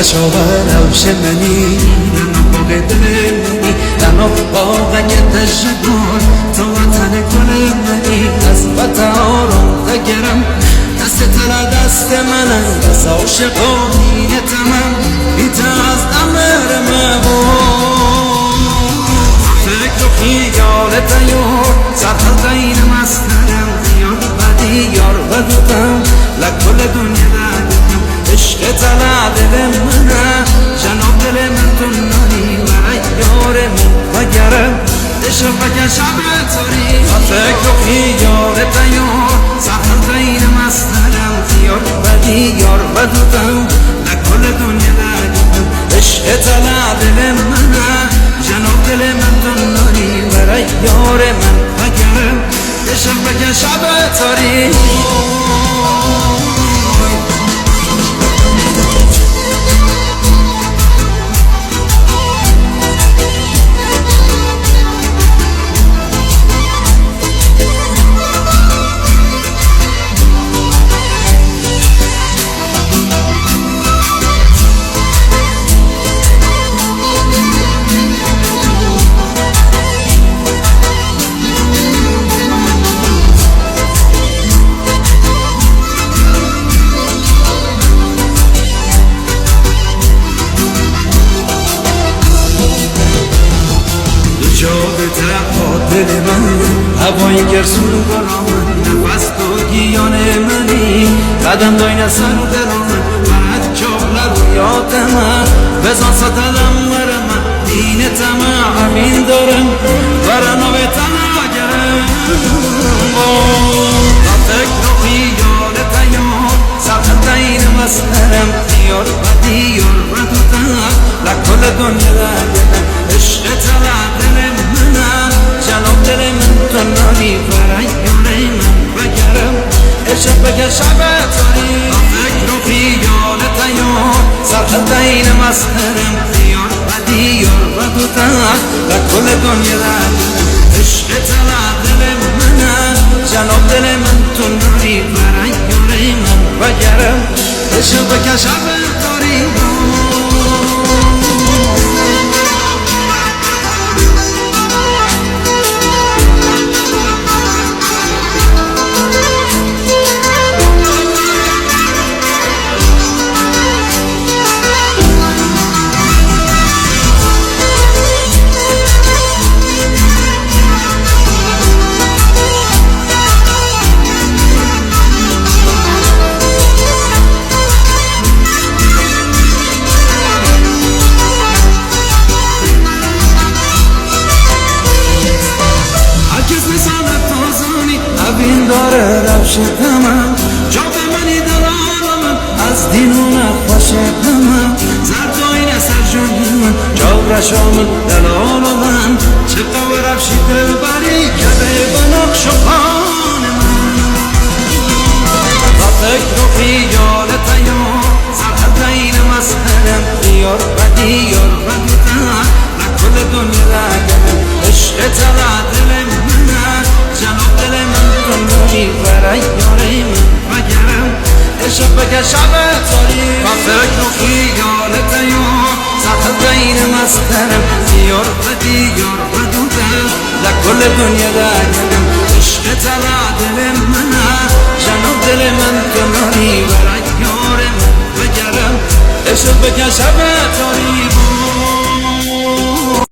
شاورم شمنی باغ دلمنی تنها باغ تشکر تو وطن گل منی از بطارم تگرم دست تلا دست منم از عاشقانی تمام بیت از امر مبون فکر و خیال تیار سرحل این مسترم یار بدی یار بدودم لکل دنیا دادم عشق تلا دل منه جناب دل من دنانی برای یار من وگرم عشق بکن شب تاری فکر و خیال تیار سرحل این مسترم یار بدی یار بدودم لکل دنیا دادم عشق تلا دل منه جناب دل من دنانی برای یار من وگرم عشق بکن شب تاری دل من هوای گرسون برامن نفس تو گیان منی قدم داین سر درامن بعد چاقل رویات من بزن ستدم مرمن دین تمام امین دارم برنو به تنها گرم فکر و خیال تیار سرخط این مسلرم دیار و دیار و دوتن لکل دنیا دارم عشق تلا دل منم جناب دل من تنانی برای یاره من بگرم عشق بگر شب تاری فکر و خیال تیار سرخط این مسخرم دیار و دیار و دوتن لکل دنیا دارم عشق تلا دل منم جناب دل من تنانی برای یاره من بگرم عشق بگر شب تاری داره روش تمام جا به منی در عالمم از دین و نخوش تمام زرداین اثر جانی من جا رشامن دلال من چه قوه روشی دل بری کده بناقش و خان من با فکر و خیال تیار سرحد این مسخرم دیار و دیار و دیدن لکل دنیا لگرم عشق تلا دل منه جناب دل من دنبالی برای یاره من وگرم عشق بگر شب تاری و فکر و خیال تیار سرحد این مسخرم دیار و دیار و دودم لکل دنیا لگرم عشق تلا دل منه جناب دل من دنبالی برای یاره من وگرم عشق بگر شب تاری